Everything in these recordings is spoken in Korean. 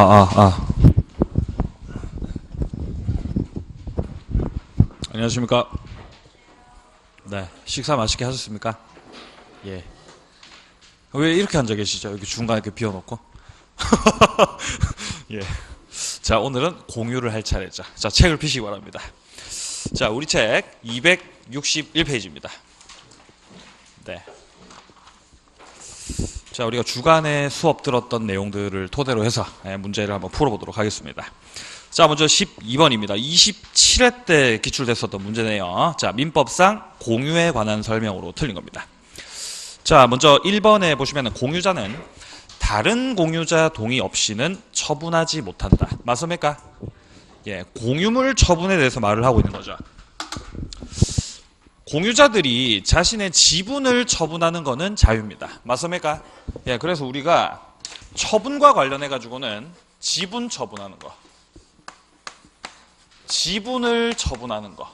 아, 아, 아. 안녕하십니까? 네, 식사 맛있게 하셨습니까? 예. 왜 이렇게 앉아 계시죠? 여기 중간에 이렇게 비워놓고. 예. 자, 오늘은 공유를 할 차례죠. 자, 책을 펴시기 바랍니다. 자, 우리 책 261페이지입니다. 네. 자, 우리가 주간에 수업 들었던 내용들을 토대로 해서 문제를 한번 풀어보도록 하겠습니다. 자, 먼저 12번입니다. 27회 때 기출됐었던 문제네요. 자, 민법상 공유에 관한 설명으로 틀린 겁니다. 자, 먼저 1번에 보시면 공유자는 다른 공유자 동의 없이는 처분하지 못한다. 맞습니까? 예, 공유물 처분에 대해서 말을 하고 있는 거죠. 공유자들이 자신의 지분을 처분하는 것은 자유입니다. 맞습니까? 예, 그래서 우리가 처분과 관련해 가지고는 지분 처분하는 거, 지분을 처분하는 거.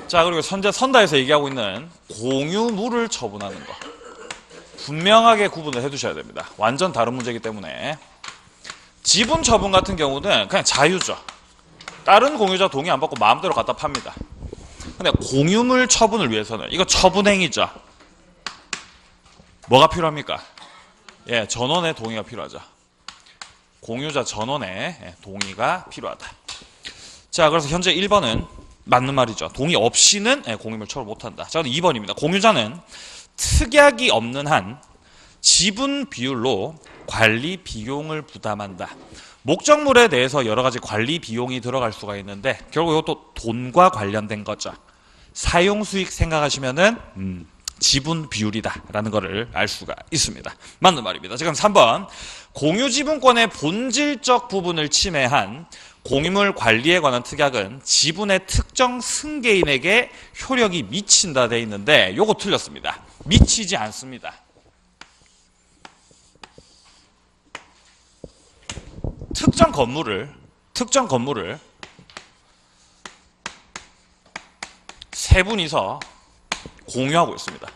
자, 그리고 선다에서 얘기하고 있는 공유물을 처분하는 거. 분명하게 구분을 해두셔야 됩니다. 완전 다른 문제이기 때문에. 지분 처분 같은 경우는 그냥 자유죠. 다른 공유자 동의 안 받고 마음대로 갖다 팝니다. 근데 공유물 처분을 위해서는 이거 처분행위죠. 뭐가 필요합니까? 예, 전원의 동의가 필요하죠. 공유자 전원의 동의가 필요하다. 자, 그래서 현재 1번은 맞는 말이죠. 동의 없이는 공유물 처분 못한다. 자, 2번입니다. 공유자는 특약이 없는 한 지분 비율로 관리 비용을 부담한다. 목적물에 대해서 여러 가지 관리 비용이 들어갈 수가 있는데 결국 이것도 돈과 관련된 거죠. 사용 수익 생각하시면은 지분 비율이다라는 것을 알 수가 있습니다. 맞는 말입니다. 지금 3번 공유 지분권의 본질적 부분을 침해한 공유물 관리에 관한 특약은 지분의 특정 승계인에게 효력이 미친다 돼 있는데 요거 틀렸습니다. 미치지 않습니다. 특정 건물을 세 분이서 공유하고 있습니다.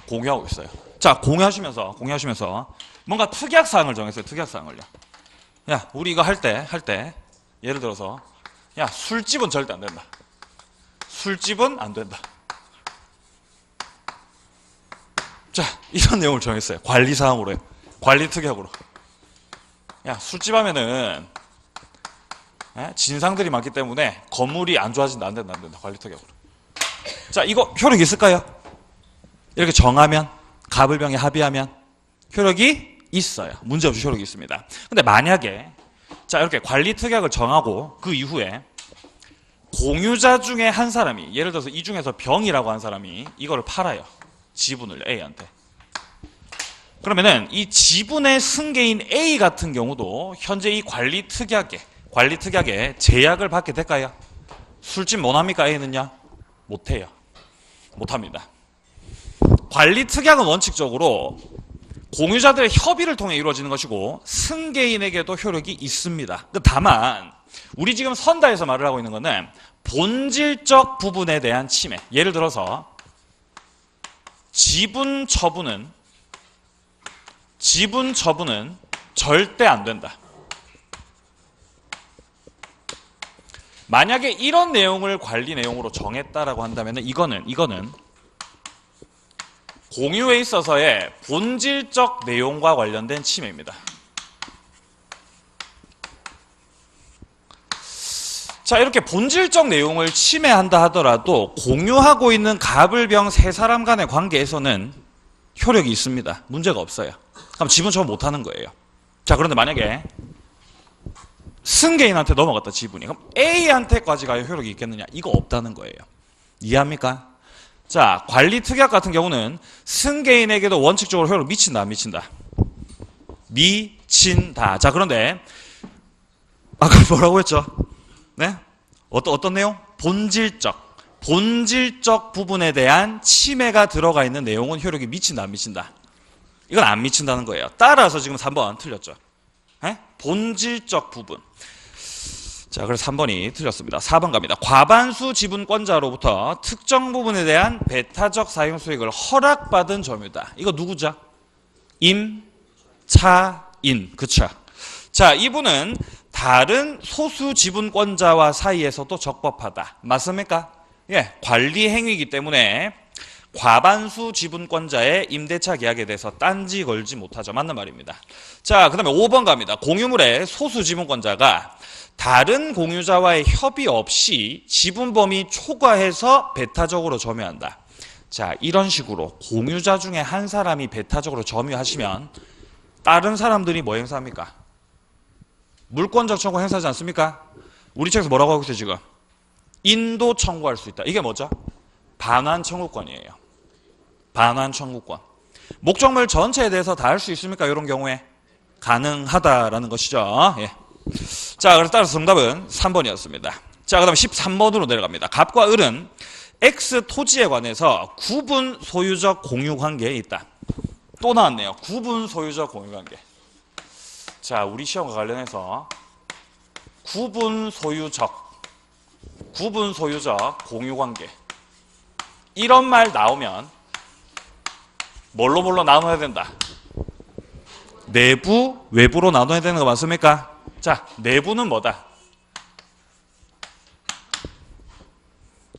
공유하고 있어요. 자, 공유하시면서 뭔가 특약사항을 정했어요. 특약사항을요. 야, 우리 이거 할 때 예를 들어서 야, 술집은 절대 안 된다. 술집은 안 된다. 자, 이런 내용을 정했어요. 관리사항으로요. 관리 특약으로. 야, 술집 하면은 진상들이 많기 때문에 건물이 안 좋아진다. 안 된다. 관리 특약으로. 자, 이거 효력이 있을까요? 이렇게 정하면, 갑을병에 합의하면 효력이 있어요. 문제없이 효력이 있습니다. 근데 만약에 자, 이렇게 관리 특약을 정하고 그 이후에 공유자 중에 한 사람이, 예를 들어서 이 중에서 병이라고 한 사람이 이거를 팔아요. 지분을 A한테. 그러면은 이 지분의 승계인 A 같은 경우도 현재 이 관리 특약에 제약을 받게 될까요? 술집 못합니까? A는요? 못해요. 못합니다. 관리 특약은 원칙적으로 공유자들의 협의를 통해 이루어지는 것이고 승계인에게도 효력이 있습니다. 다만 우리 지금 선다에서 말을 하고 있는 것은 본질적 부분에 대한 침해. 예를 들어서 지분 처분은 절대 안 된다. 만약에 이런 내용을 관리 내용으로 정했다라고 한다면 이거는 공유에 있어서의 본질적 내용과 관련된 침해입니다. 자, 이렇게 본질적 내용을 침해한다 하더라도 공유하고 있는 갑을병 세 사람 간의 관계에서는 효력이 있습니다. 문제가 없어요. 그럼 지분 처분 못하는 거예요. 자, 그런데 만약에 승계인한테 넘어갔다 지분이, 그럼 A한테까지 가야 효력이 있겠느냐? 이거 없다는 거예요. 이해합니까? 자, 관리 특약 같은 경우는 승계인에게도 원칙적으로 효력을 미친다, 안 미친다? 미친다. 자, 그런데 아까 뭐라고 했죠? 네? 어떤 내용? 본질적 부분에 대한 침해가 들어가 있는 내용은 효력이 미친다, 안 미친다? 이건 안 미친다는 거예요. 따라서 지금 3번 틀렸죠. 본질적 부분. 자, 그래서 3번이 틀렸습니다. 4번 갑니다. 과반수 지분권자로부터 특정 부분에 대한 배타적 사용 수익을 허락받은 점유다. 이거 누구죠? 차인. 그쵸? 자, 이분은 다른 소수 지분권자와 사이에서도 적법하다. 맞습니까? 예, 관리 행위이기 때문에 과반수 지분권자의 임대차 계약에 대해서 딴지 걸지 못하죠. 맞는 말입니다. 자, 그 다음에 5번 갑니다. 공유물의 소수 지분권자가 다른 공유자와의 협의 없이 지분 범위 초과해서 배타적으로 점유한다. 자, 이런 식으로 공유자 중에 한 사람이 배타적으로 점유하시면 다른 사람들이 뭐 행사합니까? 물권적 청구 행사하지 않습니까? 우리 책에서 뭐라고 하고 있어요, 지금? 인도 청구할 수 있다. 이게 뭐죠? 반환 청구권이에요. 반환 청구권. 목적물 전체에 대해서 다 할 수 있습니까? 이런 경우에 가능하다라는 것이죠. 예. 자, 그래서 따라서 정답은 3번이었습니다. 자, 그 다음에 13번으로 내려갑니다. 갑과 을은 X 토지에 관해서 구분 소유적 공유 관계에 있다. 또 나왔네요. 구분 소유적 공유 관계. 자, 우리 시험과 관련해서 구분 소유적 공유 관계. 이런 말 나오면 뭘로 나눠야 된다? 내부, 외부로 나눠야 되는 거 맞습니까? 자, 내부는 뭐다?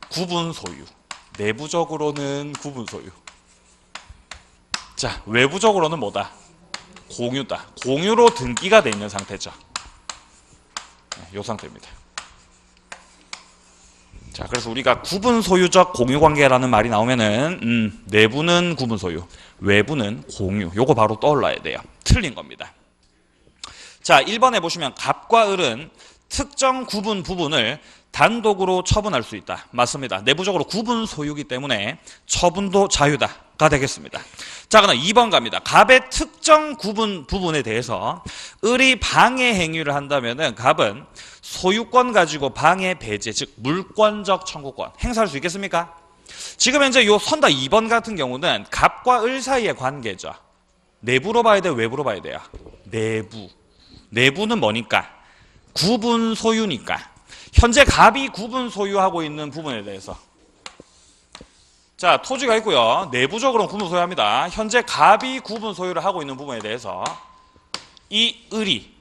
구분 소유. 내부적으로는 구분 소유. 자, 외부적으로는 뭐다? 공유다. 공유로 등기가 돼 있는 상태죠. 이 상태입니다. 자, 그래서 우리가 구분 소유적 공유 관계라는 말이 나오면은 내부는 구분 소유, 외부는 공유. 요거 바로 떠올라야 돼요. 틀린 겁니다. 자, 1번에 보시면 갑과 을은 특정 구분 부분을 단독으로 처분할 수 있다. 맞습니다. 내부적으로 구분 소유이기 때문에 처분도 자유다가 되겠습니다. 자, 그럼 2번 갑니다. 갑의 특정 구분 부분에 대해서 을이 방해 행위를 한다면은 갑은 소유권 가지고 방해 배제, 즉 물권적 청구권 행사할 수 있겠습니까? 지금 현재 요 선다 2번 같은 경우는 갑과 을 사이의 관계죠. 내부로 봐야 돼요, 외부로 봐야 돼요? 내부. 내부는 뭐니까? 구분 소유니까. 현재 갑이 구분 소유하고 있는 부분에 대해서, 자, 토지가 있고요. 내부적으로는 구분 소유합니다. 현재 갑이 구분 소유를 하고 있는 부분에 대해서 이 을이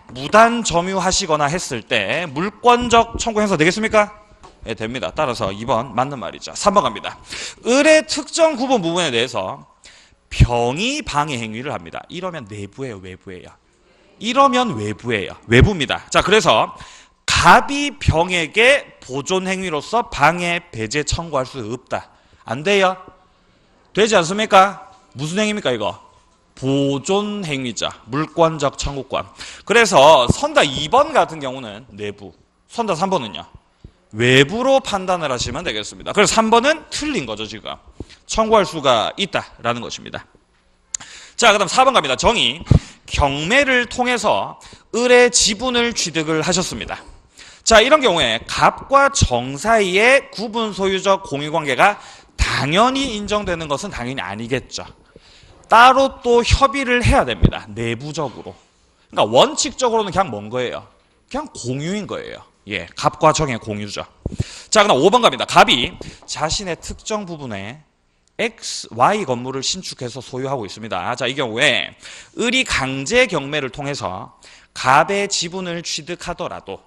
무단 점유하시거나 했을 때 물권적 청구 행사 되겠습니까? 네, 됩니다. 따라서 2번 맞는 말이죠. 3번 갑니다. 을의 특정 구분 부분에 대해서 병이 방해 행위를 합니다. 이러면 내부예요, 외부예요? 이러면 외부예요. 외부입니다. 자, 그래서 갑이 병에게 보존 행위로서 방해 배제 청구할 수 없다. 안 돼요? 되지 않습니까? 무슨 행위입니까, 이거? 보존 행위자, 물권적 청구권. 그래서 선다 2번 같은 경우는 내부, 선다 3번은요? 외부로 판단을 하시면 되겠습니다. 그래서 3번은 틀린 거죠, 지금. 청구할 수가 있다라는 것입니다. 자, 그 다음 4번 갑니다. 정의. 경매를 통해서 을의 지분을 취득을 하셨습니다. 자, 이런 경우에 갑과 정 사이의 구분 소유적 공유관계가 당연히 인정되는 것은 당연히 아니겠죠. 따로 또 협의를 해야 됩니다. 내부적으로. 그러니까 원칙적으로는 그냥 뭔 거예요? 그냥 공유인 거예요. 예, 갑과 정의 공유죠. 자, 그럼 5번 갑니다. 갑이 자신의 특정 부분에 X, Y 건물을 신축해서 소유하고 있습니다. 자, 이 경우에 을이 강제 경매를 통해서 갑의 지분을 취득하더라도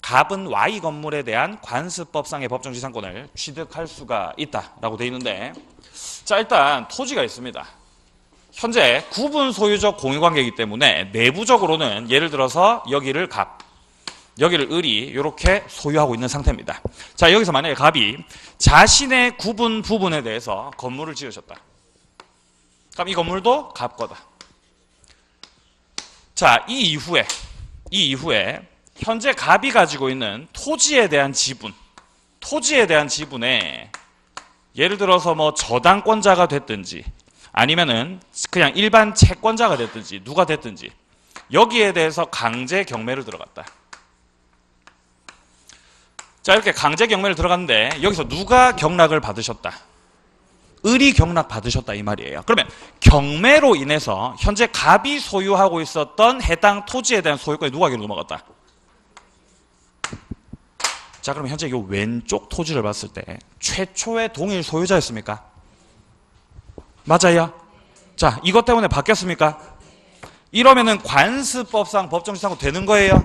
갑은 Y 건물에 대한 관습법상의 법정지상권을 취득할 수가 있다라고 되어 있는데, 자, 일단 토지가 있습니다. 현재 구분 소유적 공유관계이기 때문에 내부적으로는 예를 들어서 여기를 갑, 여기를 을이 이렇게 소유하고 있는 상태입니다. 자, 여기서 만약에 갑이 자신의 구분 부분에 대해서 건물을 지으셨다. 그럼 이 건물도 갑 거다. 자, 이 이후에 현재 갑이 가지고 있는 토지에 대한 지분에 예를 들어서 뭐 저당권자가 됐든지 아니면은 그냥 일반 채권자가 됐든지 누가 됐든지 여기에 대해서 강제 경매를 들어갔다. 자, 이렇게 강제 경매를 들어갔는데 여기서 누가 경락을 받으셨다? 을이 경락 받으셨다 이 말이에요. 그러면 경매로 인해서 현재 갑이 소유하고 있었던 해당 토지에 대한 소유권이 누구에게로 넘어갔다? 자, 그럼 현재 이 왼쪽 토지를 봤을 때 최초의 동일 소유자였습니까? 맞아요? 자, 이것 때문에 바뀌었습니까? 이러면은 관습법상 법정지상권 되는 거예요?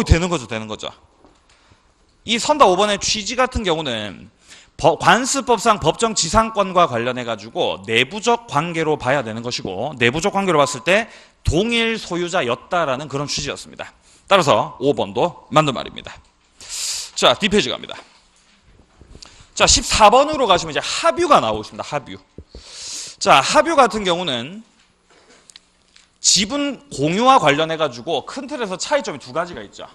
되는 거죠, 되는 거죠. 이 선다 5번의 취지 같은 경우는 관습법상 법정지상권과 관련해가지고 내부적 관계로 봐야 되는 것이고, 내부적 관계로 봤을 때 동일 소유자였다라는 그런 취지였습니다. 따라서 5번도 맞는 말입니다. 자, 뒷페이지 갑니다. 자, 14번으로 가시면 이제 합유가 나오고 있습니다. 합유. 자, 합유 같은 경우는 지분 공유와 관련해가지고 큰 틀에서 차이점이 두 가지가 있죠.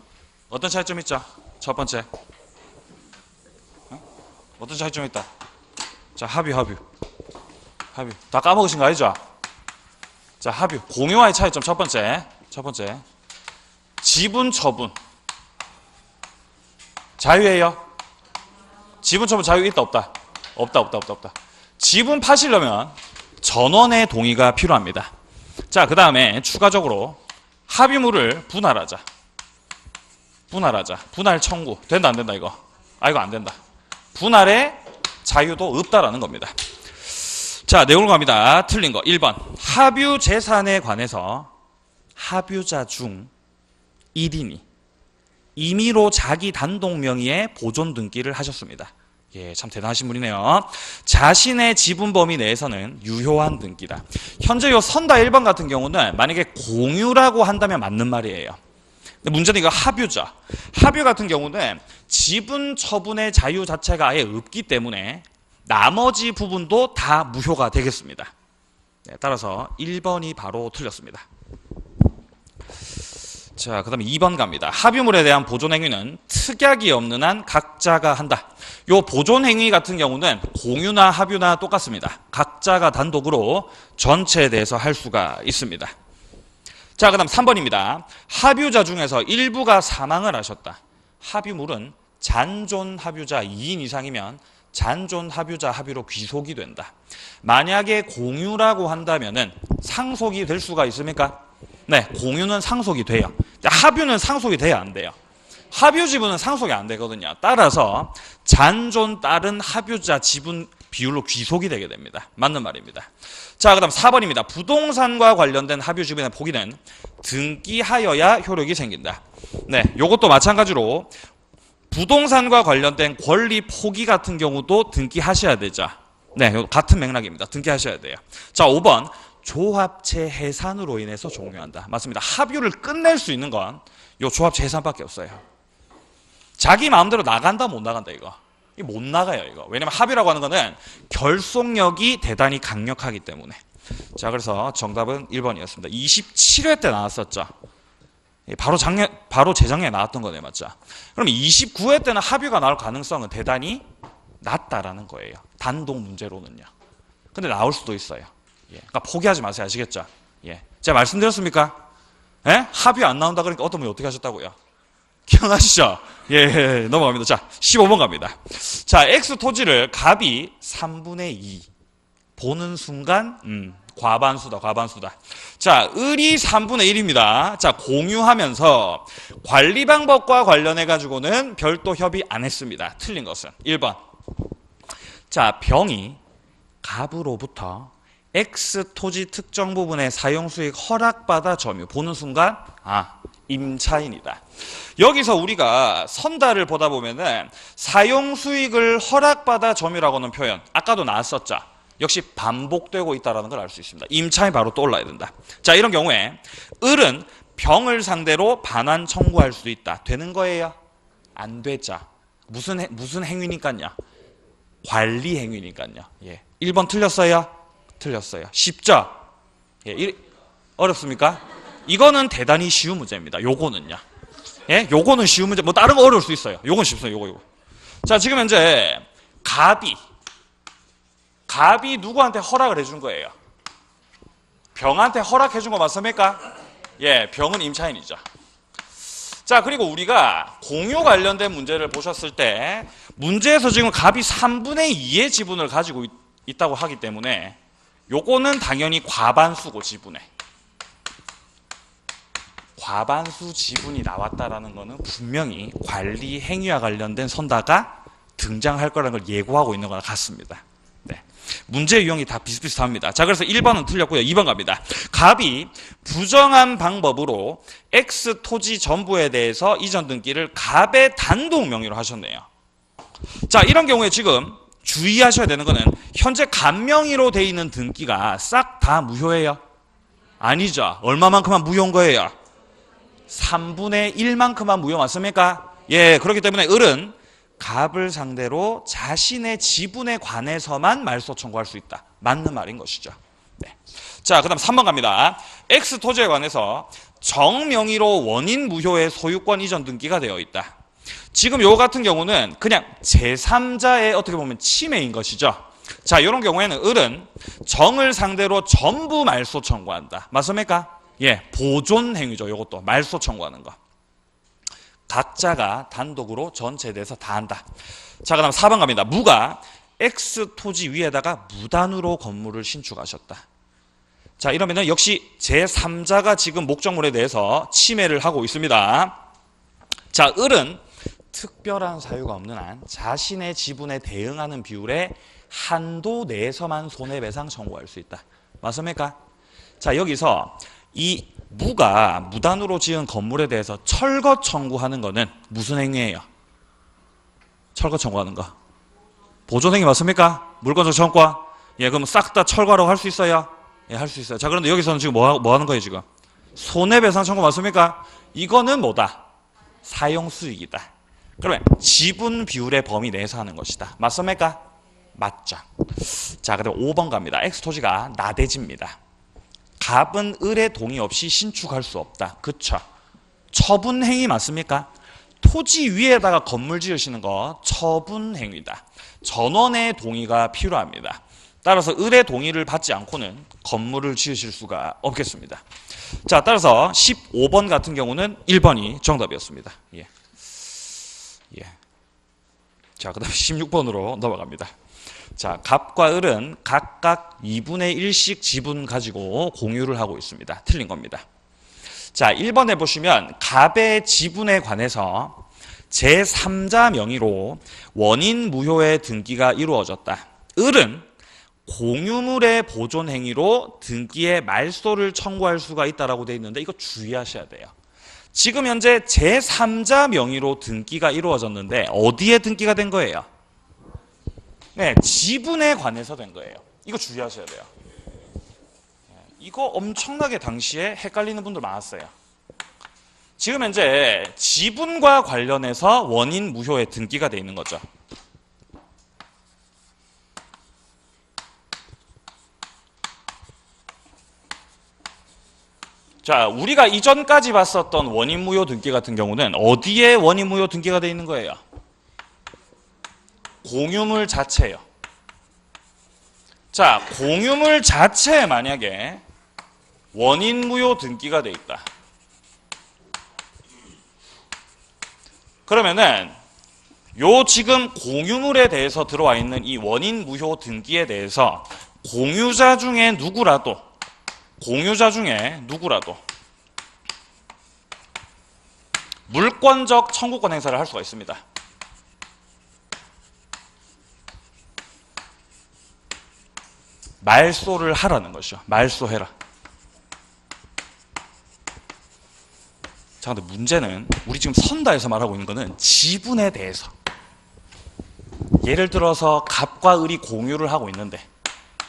어떤 차이점이 있죠? 첫 번째. 어떤 차이점이 있다? 자, 합유. 다 까먹으신 거 아니죠? 자, 합유. 공유와의 차이점 첫 번째. 지분 처분. 자유예요? 지분 처분 자유 있다, 없다? 없다. 지분 파시려면 전원의 동의가 필요합니다. 자, 그 다음에 추가적으로 합의물을 분할하자. 분할 청구. 된다, 안 된다, 이거? 이거 안 된다. 분할의 자유도 없다라는 겁니다. 자, 내용을 갑니다. 틀린 거 1번. 합유 재산에 관해서 합유자 중 1인이 임의로 자기 단독 명의의 보존 등기를 하셨습니다. 예, 참 대단하신 분이네요. 자신의 지분 범위 내에서는 유효한 등기다. 현재 요 선다 1번 같은 경우는 만약에 공유라고 한다면 맞는 말이에요. 근데 문제는 이거 합유죠. 합유 같은 경우는 지분 처분의 자유 자체가 아예 없기 때문에 나머지 부분도 다 무효가 되겠습니다. 네, 따라서 1번이 바로 틀렸습니다. 자, 그 다음에 2번 갑니다. 합유물에 대한 보존행위는 특약이 없는 한 각자가 한다. 요 보존행위 같은 경우는 공유나 합유나 똑같습니다. 각자가 단독으로 전체에 대해서 할 수가 있습니다. 자, 그 다음 3번입니다. 합유자 중에서 일부가 사망을 하셨다. 합유물은 잔존 합유자 2인 이상이면 잔존 합유자 합의로 귀속이 된다. 만약에 공유라고 한다면은 상속이 될 수가 있습니까? 네, 공유는 상속이 돼요. 합유는 상속이 돼야 안 돼요. 합유 지분은 상속이 안 되거든요. 따라서 잔존 따른 합유자 지분 비율로 귀속이 되게 됩니다. 맞는 말입니다. 자, 그 다음 4번입니다. 부동산과 관련된 합유 지분의 포기는 등기하여야 효력이 생긴다. 네, 요것도 마찬가지로 부동산과 관련된 권리 포기 같은 경우도 등기하셔야 되죠. 네, 같은 맥락입니다. 등기하셔야 돼요. 자, 5번. 조합체 해산으로 인해서 종료한다. 맞습니다. 합유를 끝낼 수 있는 건 요 조합체 해산밖에 없어요. 자기 마음대로 나간다 못 나간다 이거 못 나가요 이거. 왜냐면 합유라고 하는 거는 결속력이 대단히 강력하기 때문에. 자, 그래서 정답은 1번이었습니다. 27회 때 나왔었죠. 바로 재작년에 나왔던 거네, 맞죠? 그럼 29회 때는 합유가 나올 가능성은 대단히 낮다라는 거예요. 단독 문제로는요. 근데 나올 수도 있어요. 예, 그러니까 포기하지 마세요. 아시겠죠? 예, 제가 말씀드렸습니까? 예? 합의 안 나온다 그러니까 어떤 분이 어떻게 하셨다고요? 기억나시죠? 예, 넘어갑니다. 자, 15번 갑니다. 자, X 토지를 갑이 3분의 2 보는 순간 과반수다. 자, 을이 3분의 1입니다. 자, 공유하면서 관리 방법과 관련해 가지고는 별도 협의 안 했습니다. 틀린 것은 1번. 자, 병이 갑으로부터 X 토지 특정 부분의 사용 수익 허락받아 점유. 보는 순간 임차인이다. 여기서 우리가 선다를 보다 보면은 사용 수익을 허락받아 점유라고 하는 표현 아까도 나왔었죠. 역시 반복되고 있다는 걸 알 수 있습니다. 임차인이 바로 떠올라야 된다. 자, 이런 경우에 을은 병을 상대로 반환 청구할 수도 있다. 되는 거예요? 안 되죠. 무슨 행위니까요? 관리 행위니까요. 예. 1번 틀렸어요? 틀렸어요. 쉽죠? 예. 어렵습니까? 이거는 대단히 쉬운 문제입니다. 요거는요. 예? 요거는 쉬운 문제. 뭐 다른 거 어려울 수 있어요. 요건 쉽습니다. 요거. 자, 지금 현재 갑이 누구한테 허락을 해준 거예요? 병한테 허락해 준 거 맞습니까? 예, 병은 임차인이죠. 자, 그리고 우리가 공유 관련된 문제를 보셨을 때 문제에서 지금 갑이 3분의 2의 지분을 가지고 있다고 하기 때문에 요거는 당연히 과반수고 지분에 과반수 지분이 나왔다라는 거는 분명히 관리 행위와 관련된 선다가 등장할 거라는 걸 예고하고 있는 거나 같습니다. 네. 문제 유형이 다 비슷비슷합니다. 자, 그래서 1번은 틀렸고요. 2번 갑니다. 갑이 부정한 방법으로 X 토지 전부에 대해서 이전 등기를 갑의 단독 명의로 하셨네요. 자, 이런 경우에 지금 주의하셔야 되는 거는 현재 갑 명의로 돼 있는 등기가 싹 다 무효예요? 아니죠. 얼마만큼만 무효인 거예요? 3분의 1만큼만 무효 맞습니까? 예, 그렇기 때문에 을은 갑을 상대로 자신의 지분에 관해서만 말소 청구할 수 있다. 맞는 말인 것이죠. 네. 자, 그 다음 3번 갑니다. X 토지에 관해서 정명의로 원인 무효의 소유권 이전 등기가 되어 있다. 지금 요 같은 경우는 그냥 제3자의 어떻게 보면 침해인 것이죠. 자, 이런 경우에는 을은 정을 상대로 전부 말소 청구한다. 맞습니까? 예, 보존 행위죠. 요것도 말소 청구하는 거. 각자가 단독으로 전체에 대해서 다 한다. 자, 그 다음 4번 갑니다. 무가 X 토지 위에다가 무단으로 건물을 신축하셨다. 자, 이러면은 역시 제3자가 지금 목적물에 대해서 침해를 하고 있습니다. 자, 을은 특별한 사유가 없는 한 자신의 지분에 대응하는 비율의 한도 내에서만 손해배상 청구할 수 있다. 맞습니까? 자, 여기서 이 무가 무단으로 지은 건물에 대해서 철거 청구하는 거는 무슨 행위예요? 철거 청구하는 거. 보존행위 맞습니까? 물권적 청구권. 예, 그럼 싹 다 철거라고 할 수 있어요? 예, 할 수 있어요. 자, 그런데 여기서는 지금 뭐 하는 거예요, 지금? 손해배상 청구 맞습니까? 이거는 뭐다? 사용수익이다. 그러면 지분 비율의 범위 내에서 하는 것이다. 맞습니까? 맞죠. 자, 그다음 5번 갑니다. X토지가 나대지입니다. 갑은 을의 동의 없이 신축할 수 없다. 그쵸? 처분행위 맞습니까? 토지 위에다가 건물 지으시는 거 처분행위다. 전원의 동의가 필요합니다. 따라서 을의 동의를 받지 않고는 건물을 지으실 수가 없겠습니다. 자, 따라서 15번 같은 경우는 1번이 정답이었습니다. 예. 자, 그 다음에 16번으로 넘어갑니다. 자, 갑과 을은 각각 2분의 1씩 지분 가지고 공유를 하고 있습니다. 틀린 겁니다. 자, 1번에 보시면 갑의 지분에 관해서 제3자 명의로 원인 무효의 등기가 이루어졌다. 을은 공유물의 보존 행위로 등기의 말소를 청구할 수가 있다라고 되어 있는데 이거 주의하셔야 돼요. 지금 현재 제3자 명의로 등기가 이루어졌는데 어디에 등기가 된 거예요? 네, 지분에 관해서 된 거예요. 이거 주의하셔야 돼요. 이거 엄청나게 당시에 헷갈리는 분들 많았어요. 지금 현재 지분과 관련해서 원인 무효의 등기가 돼 있는 거죠. 자, 우리가 이전까지 봤었던 원인 무효 등기 같은 경우는 어디에 원인 무효 등기가 돼 있는 거예요? 공유물 자체예요. 자, 공유물 자체에 만약에 원인 무효 등기가 돼 있다. 그러면은 요 지금 공유물에 대해서 들어와 있는 이 원인 무효 등기에 대해서 공유자 중에 누구라도 물권적 청구권 행사를 할 수가 있습니다. 말소를 하라는 것이죠. 말소해라. 자, 근데 문제는 우리 지금 선다에서 말하고 있는 거는 지분에 대해서. 예를 들어서 갑과 을이 공유를 하고 있는데,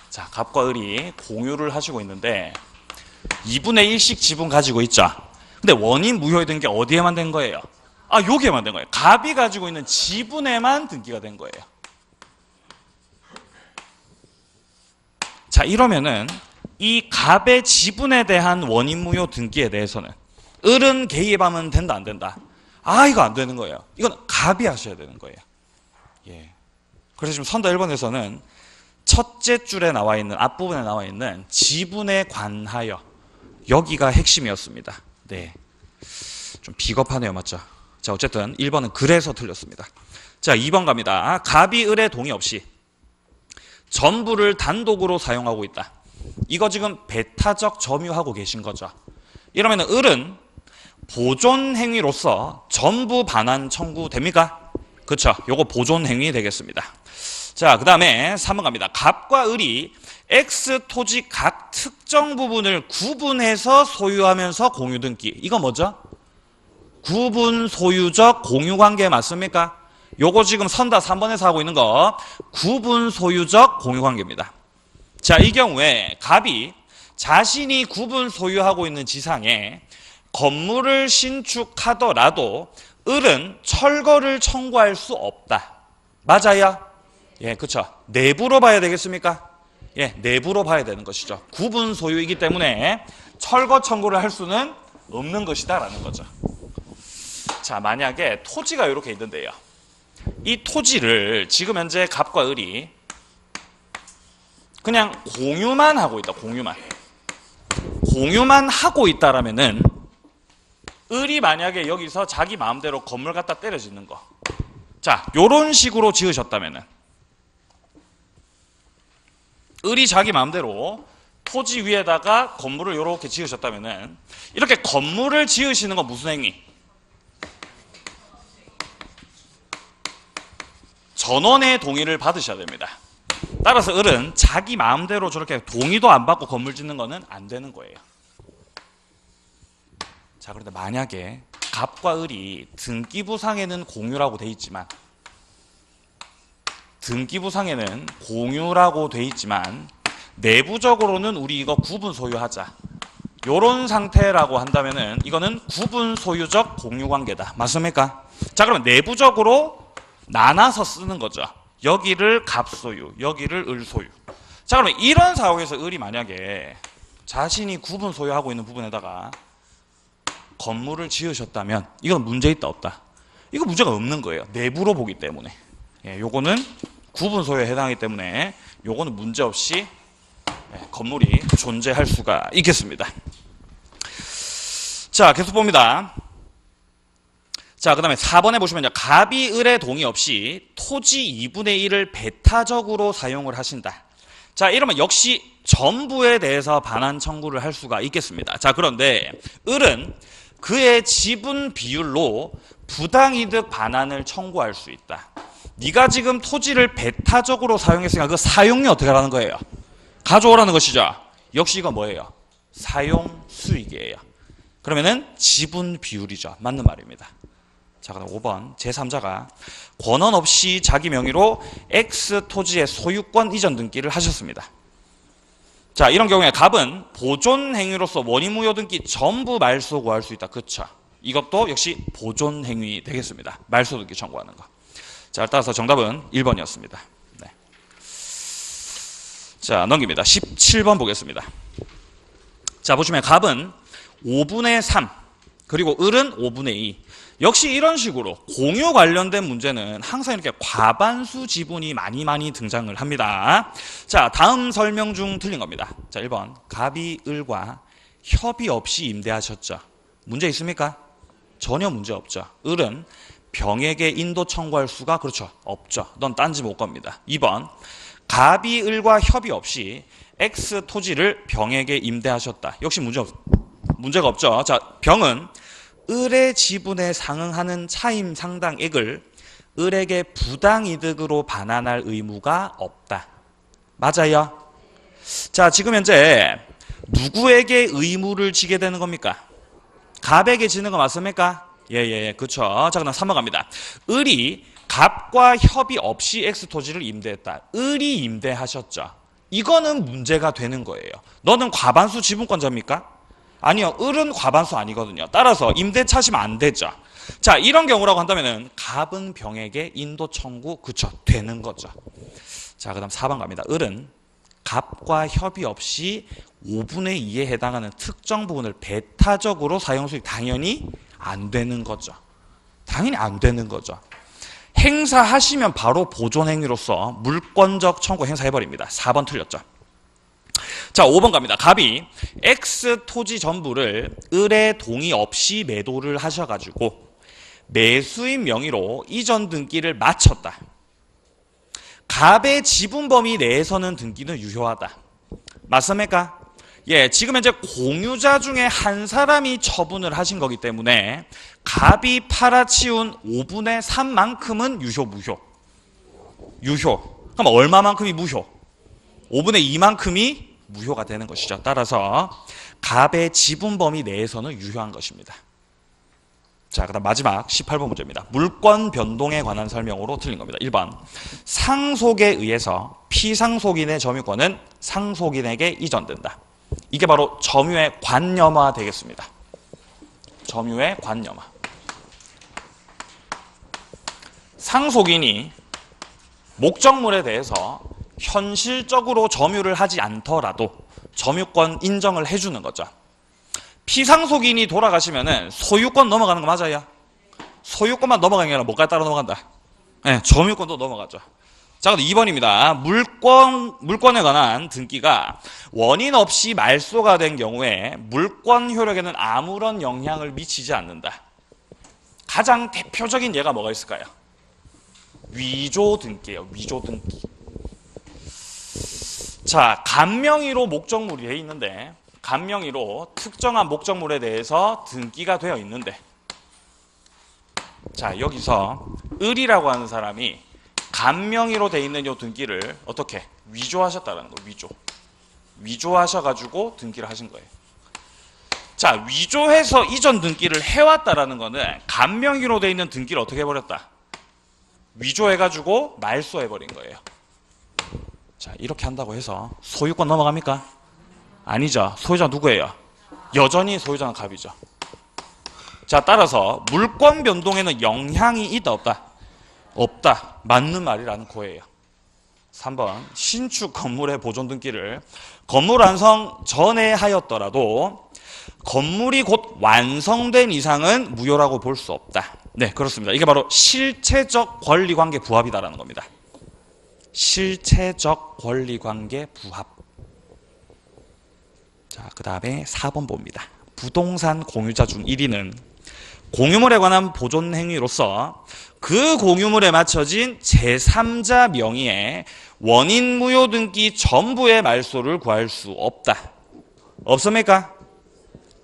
자, 갑과 을이 공유를 하시고 있는데 2분의 1씩 지분 가지고 있죠. 근데 원인 무효에 든 게 어디에만 된 거예요? 아, 여기에만 된 거예요. 갑이 가지고 있는 지분에만 등기가 된 거예요. 자, 이러면은 이 갑의 지분에 대한 원인 무효 등기에 대해서는 을은 개입하면 된다, 안 된다? 아, 이거 안 되는 거예요. 이건 갑이 하셔야 되는 거예요. 예. 그래서 지금 선다 1번에서는 첫째 줄에 나와 있는, 앞부분에 나와 있는 지분에 관하여, 여기가 핵심이었습니다. 네. 좀 비겁하네요, 맞죠? 자, 어쨌든 1번은 그래서 틀렸습니다. 자, 2번 갑니다. 갑이 을의 동의 없이 전부를 단독으로 사용하고 있다. 이거 지금 배타적 점유하고 계신 거죠. 이러면 을은 보존 행위로서 전부 반환 청구 됩니까? 그렇죠. 요거 보존 행위 되겠습니다. 자, 그 다음에 3번 갑니다. 갑과 을이 X 토지 각 특정 부분을 구분해서 소유하면서 공유 등기. 이거 뭐죠? 구분 소유적 공유 관계 맞습니까? 요거 지금 선다 3번에서 하고 있는 거 구분 소유적 공유 관계입니다. 자, 이 경우에 갑이 자신이 구분 소유하고 있는 지상에 건물을 신축하더라도 을은 철거를 청구할 수 없다. 맞아요? 예, 그렇죠. 내부로 봐야 되겠습니까? 예, 내부로 봐야 되는 것이죠. 구분 소유이기 때문에 철거 청구를 할 수는 없는 것이다라는 거죠. 자, 만약에 토지가 이렇게 있는데요. 이 토지를 지금 현재 갑과 을이 그냥 공유만 하고 있다. 공유만 하고 있다라면은 을이 만약에 여기서 자기 마음대로 건물 갖다 때려 짓는 거. 자, 요런 식으로 지으셨다면은 을이 자기 마음대로 토지 위에다가 건물을 이렇게 지으셨다면은 이렇게 건물을 지으시는 건 무슨 행위? 전원의 동의를 받으셔야 됩니다. 따라서 을은 자기 마음대로 저렇게 동의도 안 받고 건물 짓는 거는 안 되는 거예요. 자, 그런데 만약에 갑과 을이 등기부상에는 공유라고 돼 있지만 내부적으로는 우리 이거 구분 소유하자. 요런 상태라고 한다면은 이거는 구분 소유적 공유 관계다. 맞습니까? 자, 그러면 내부적으로 나눠서 쓰는 거죠. 여기를 갑 소유, 여기를 을 소유. 자, 그러면 이런 상황에서 을이 만약에 자신이 구분 소유하고 있는 부분에다가 건물을 지으셨다면 이건 문제 있다 없다? 이거 문제가 없는 거예요. 내부로 보기 때문에. 예, 요거는 구분 소유에 해당하기 때문에 요거는 문제 없이 건물이 존재할 수가 있겠습니다. 자, 계속 봅니다. 자, 그 다음에 4번에 보시면요. 갑이 을의 동의 없이 토지 2분의 1을 배타적으로 사용을 하신다. 자, 이러면 역시 전부에 대해서 반환 청구를 할 수가 있겠습니다. 자, 그런데 을은 그의 지분 비율로 부당이득 반환을 청구할 수 있다. 네가 지금 토지를 배타적으로 사용했으니까 그 사용료 어떻게 하라는 거예요? 가져오라는 것이죠. 역시 이거 뭐예요? 사용 수익이에요. 그러면은 지분 비율이죠. 맞는 말입니다. 자, 그다음 5번 제3자가 권한 없이 자기 명의로 X 토지의 소유권 이전 등기를 하셨습니다. 자, 이런 경우에 갑은 보존 행위로서 원인무효 등기 전부 말소 구할 수 있다. 그렇죠. 이것도 역시 보존 행위 되겠습니다. 말소 등기 청구하는 거. 자, 따라서 정답은 1번이었습니다. 네. 자, 넘깁니다. 17번 보겠습니다. 자, 보시면 갑은 5분의 3 그리고 을은 5분의 2. 역시 이런 식으로 공유 관련된 문제는 항상 이렇게 과반수 지분이 많이 등장을 합니다. 자, 다음 설명 중 틀린 겁니다. 자, 1번 갑이 을과 협의 없이 임대하셨죠. 문제 있습니까? 전혀 문제 없죠. 을은 병에게 인도 청구할 수가 그렇죠. 없죠. 넌 딴지 못 겁니다. 2번 갑이 을과 협의 없이 X 토지를 병에게 임대하셨다. 역시 문제가 없죠. 자, 병은 을의 지분에 상응하는 차임 상당액을 을에게 부당이득으로 반환할 의무가 없다. 맞아요? 자, 지금 현재 누구에게 의무를 지게 되는 겁니까? 갑에게 지는 거 맞습니까? 예, 그렇죠. 자, 그럼 3번 갑니다. 을이 갑과 협의 없이 X 토지를 임대했다. 을이 임대하셨죠. 이거는 문제가 되는 거예요. 너는 과반수 지분권자입니까? 아니요, 을은 과반수 아니거든요. 따라서 임대 차시면 안 되죠. 자, 이런 경우라고 한다면은 갑은 병에게 인도 청구 그쵸 되는 거죠. 자, 그다음 4번 갑니다. 을은 갑과 협의 없이 5분의 2에 해당하는 특정 부분을 배타적으로 사용 수익 당연히 안 되는 거죠. 당연히 안 되는 거죠. 행사하시면 바로 보존 행위로서 물권적 청구 행사해버립니다. 4번 틀렸죠. 자, 5번 갑니다. 갑이 X 토지 전부를 을의 동의 없이 매도를 하셔가지고 매수인 명의로 이전 등기를 마쳤다. 갑의 지분 범위 내에서는 등기는 유효하다. 맞습니까? 예, 지금 현재 공유자 중에 한 사람이 처분을 하신 거기 때문에 갑이 팔아치운 5분의 3만큼은 유효, 무효? 유효. 그럼 얼마만큼이 무효? 5분의 2만큼이 무효가 되는 것이죠. 따라서 갑의 지분 범위 내에서는 유효한 것입니다. 자, 그다음 마지막 18번 문제입니다. 물권 변동에 관한 설명으로 틀린 겁니다. 1번. 상속에 의해서 피상속인의 점유권은 상속인에게 이전된다. 이게 바로 점유의 관념화 되겠습니다. 점유의 관념화. 상속인이 목적물에 대해서 현실적으로 점유를 하지 않더라도 점유권 인정을 해주는 거죠. 피상속인이 돌아가시면은 소유권 넘어가는 거 맞아요? 소유권만 넘어가는 게 아니라 뭐까지 따라 넘어간다? 네, 점유권도 넘어가죠. 자, 그럼 2번입니다. 물권에 관한 등기가 원인 없이 말소가 된 경우에 물권 효력에는 아무런 영향을 미치지 않는다. 가장 대표적인 예가 뭐가 있을까요? 위조 등기예요. 위조 등기. 자, 간명의로 목적물이 되어 있는데 간명의로 특정한 목적물에 대해서 등기가 되어 있는데 자, 여기서 을이라고 하는 사람이 간명의로 되어 있는 이 등기를 어떻게? 위조하셨다는 거. 위조하셔가지고 등기를 하신 거예요. 자, 위조해서 이전 등기를 해왔다라는 거는 간명의로 되어 있는 등기를 어떻게 해버렸다? 위조해가지고 말소해버린 거예요. 자, 이렇게 한다고 해서 소유권 넘어갑니까? 아니죠. 소유자 누구예요? 여전히 소유자는 갑이죠. 자, 따라서 물권 변동에는 영향이 있다 없다? 없다. 맞는 말이라는 거예요. 3번. 신축 건물의 보존 등기를 건물 완성 전에 하였더라도 건물이 곧 완성된 이상은 무효라고 볼 수 없다. 네, 그렇습니다. 이게 바로 실체적 권리관계 부합이다라는 겁니다. 실체적 권리관계 부합. 자, 그 다음에 4번 봅니다. 부동산 공유자 중 1위는 공유물에 관한 보존 행위로서 그 공유물에 맞춰진 제3자 명의의 원인 무효 등기 전부의 말소를 구할 수 없다. 없습니까?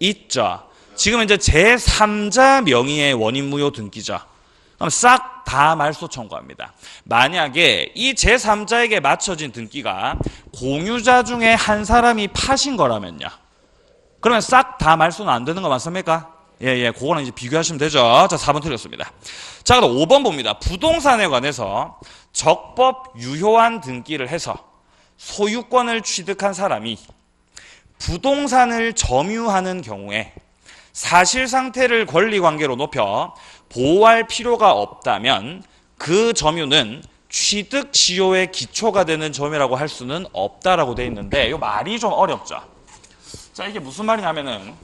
있죠. 지금 이제 제3자 명의의 원인 무효 등기죠. 그럼 싹 다 말소 청구합니다. 만약에 이 제3자에게 맞춰진 등기가 공유자 중에 한 사람이 파신 거라면요. 그러면 싹 다 말소는 안 되는 거 맞습니까? 예, 그거는 이제 비교하시면 되죠. 자, 4번 틀렸습니다. 자, 그럼 5번 봅니다. 부동산에 관해서 적법 유효한 등기를 해서 소유권을 취득한 사람이 부동산을 점유하는 경우에 사실 상태를 권리 관계로 높여 보호할 필요가 없다면 그 점유는 취득 시효의 기초가 되는 점유라고 할 수는 없다라고 되어 있는데 이 말이 좀 어렵죠. 자, 이게 무슨 말이냐면은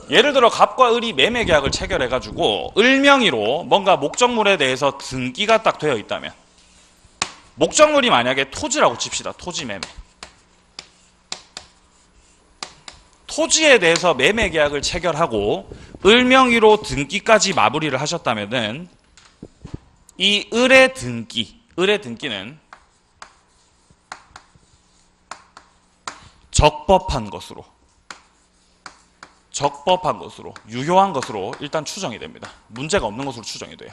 예를 들어 갑과 을이 매매 계약을 체결해 가지고 을 명의로 뭔가 목적물에 대해서 등기가 딱 되어 있다면 목적물이 만약에 토지라고 칩시다. 토지 매매. 토지에 대해서 매매 계약을 체결하고 을 명의로 등기까지 마무리를 하셨다면은 이 을의 등기는 적법한 것으로 유효한 것으로 일단 추정이 됩니다. 문제가 없는 것으로 추정이 돼요.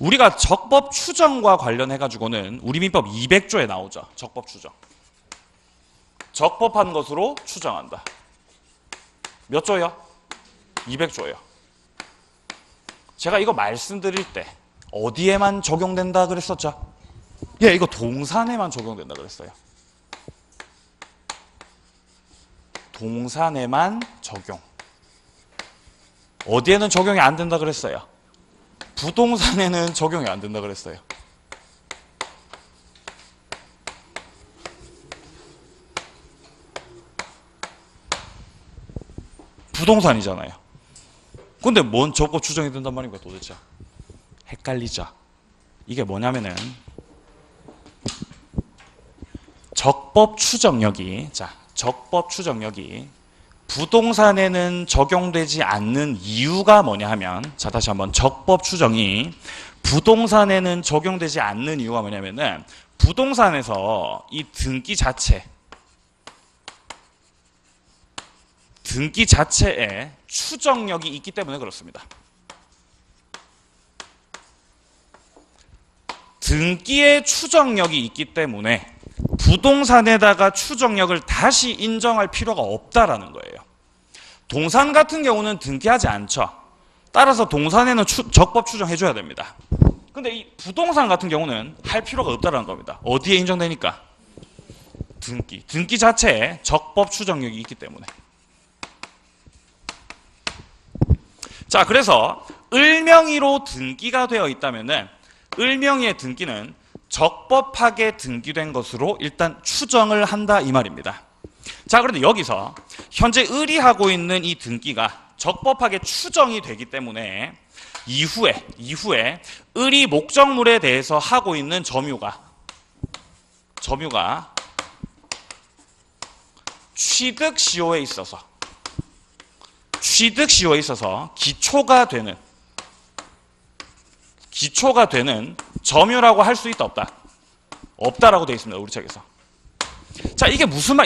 우리가 적법 추정과 관련해 가지고는 우리 민법 200조에 나오죠. 적법 추정. 적법한 것으로 추정한다. 몇 조요? 200조요. 제가 이거 말씀드릴 때 어디에만 적용된다 그랬었죠? 예, 이거 동산에만 적용된다 그랬어요. 동산에만 적용. 어디에는 적용이 안 된다 그랬어요? 부동산에는 적용이 안 된다 그랬어요. 부동산이잖아요. 근데 뭔 적법 추정이 된단 말인가 도대체? 헷갈리죠? 이게 뭐냐면은 적법 추정력이 부동산에는 적용되지 않는 이유가 뭐냐 하면 자, 다시 한번 적법 추정이 부동산에는 적용되지 않는 이유가 뭐냐면은 부동산에서 이 등기 자체 등기 자체에 추정력이 있기 때문에 그렇습니다. 등기에 추정력이 있기 때문에 부동산에다가 추정력을 다시 인정할 필요가 없다라는 거예요. 동산 같은 경우는 등기하지 않죠. 따라서 동산에는 적법 추정해줘야 됩니다. 근데 이 부동산 같은 경우는 할 필요가 없다라는 겁니다. 어디에 인정되니까? 등기 자체에 적법 추정력이 있기 때문에. 자, 그래서 을명의로 등기가 되어 있다면은 을명의의 등기는 적법하게 등기된 것으로 일단 추정을 한다 이 말입니다. 자, 그런데 여기서 현재 을이 하고 있는 이 등기가 적법하게 추정이 되기 때문에 이후에 을이 목적물에 대해서 하고 있는 점유가 취득시효에 있어서 기초가 되는 점유라고 할 수 있다 없다? 없다라고 되어 있습니다. 우리 책에서. 자, 이게 무슨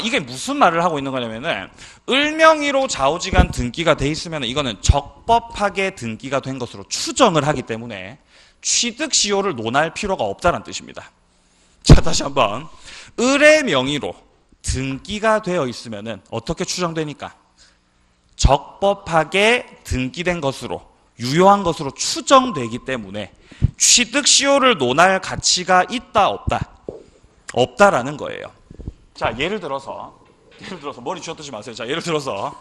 말을 하고 있는 거냐면은 을명의로 좌우지간 등기가 돼 있으면 이거는 적법하게 등기가 된 것으로 추정을 하기 때문에 취득시효를 논할 필요가 없다는 뜻입니다. 자, 다시 한번. 을의 명의로 등기가 되어 있으면은 어떻게 추정되니까? 적법하게 등기된 것으로, 유효한 것으로 추정되기 때문에 취득시효를 논할 가치가 있다 없다? 없다라는 거예요. 자, 예를 들어서 머리 쥐어뜯지 마세요. 자, 예를 들어서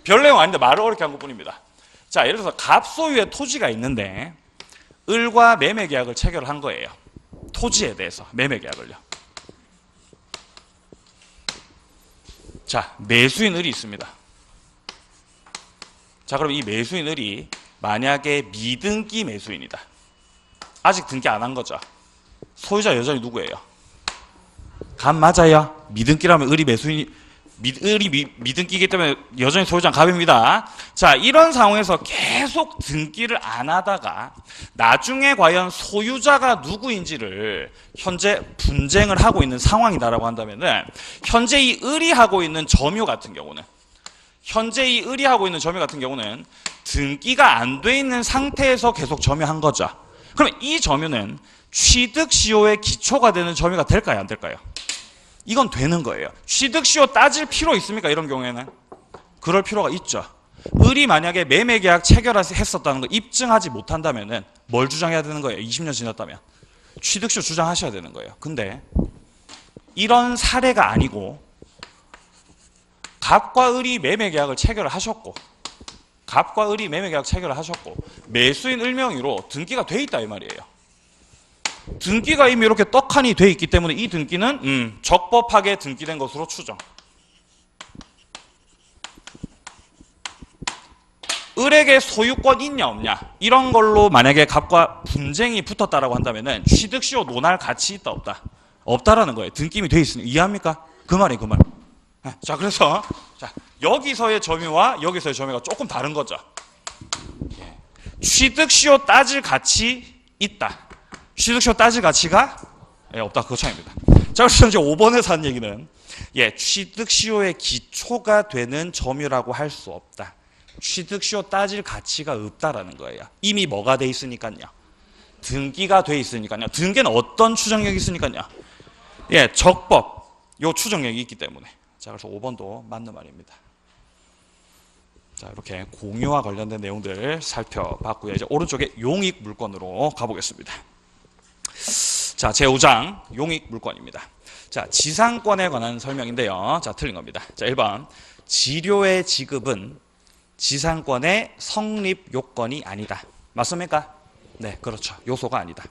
별 내용 아닌데 말을 어렵게 한 것뿐입니다. 자, 예를 들어서 갑소유의 토지가 있는데 을과 매매 계약을 체결한 거예요. 토지에 대해서 매매 계약을요. 자, 매수인 을이 있습니다. 자, 그럼 이 매수인 을이 만약에 미등기 매수인이다. 아직 등기 안 한 거죠. 소유자 여전히 누구예요? 갑 맞아요. 미등기라면 을이 미등기이기 때문에 여전히 소유자는 갑입니다. 자, 이런 상황에서 계속 등기를 안 하다가 나중에 과연 소유자가 누구인지를 현재 분쟁을 하고 있는 상황이다라고 한다면은 현재 이 을이 하고 있는 점유 같은 경우는 등기가 안 돼 있는 상태에서 계속 점유한 거죠. 그러면 이 점유는 취득시효의 기초가 되는 점유가 될까요? 안 될까요? 이건 되는 거예요. 취득시효 따질 필요 있습니까? 이런 경우에는 그럴 필요가 있죠. 을이 만약에 매매계약 체결했었다는 걸 입증하지 못한다면은 뭘 주장해야 되는 거예요? 20년 지났다면 취득시효 주장하셔야 되는 거예요. 근데 이런 사례가 아니고 갑과 을이 매매계약을 체결을 하셨고 매수인 을명의로 등기가 돼 있다 이 말이에요. 등기가 이미 이렇게 떡하니 돼 있기 때문에 이 등기는 적법하게 등기된 것으로 추정. 을에게 소유권 있냐 없냐 이런 걸로 만약에 갑과 분쟁이 붙었다라고 한다면은 취득시효 논할 가치 있다 없다? 없다라는 거예요. 등기임이 돼 있으니 이해합니까? 그 말이에요, 그 말. 자, 그래서 여기서의 점유와 여기서의 점유가 조금 다른 거죠. 취득시효 따질 가치 있다. 취득시효 따질 가치가 없다. 그거 차이입니다. 자, 그래서 이제 5번에서 한 얘기는 취득시효의 기초가 되는 점유라고 할 수 없다. 취득시효 따질 가치가 없다라는 거예요. 이미 뭐가 돼 있으니까요. 등기가 돼 있으니까요. 등기는 어떤 추정력이 있으니까요. 적법 요 추정력이 있기 때문에. 자, 그래서 5번도 맞는 말입니다. 자, 이렇게 공유와 관련된 내용들 살펴봤고요. 이제 오른쪽에 용익 물건으로 가보겠습니다. 자, 제5장 용익 물건입니다. 자, 지상권에 관한 설명인데요. 자, 틀린 겁니다. 자, 1번. 지료의 지급은 지상권의 성립 요건이 아니다. 맞습니까? 네, 그렇죠. 요소가 아니다.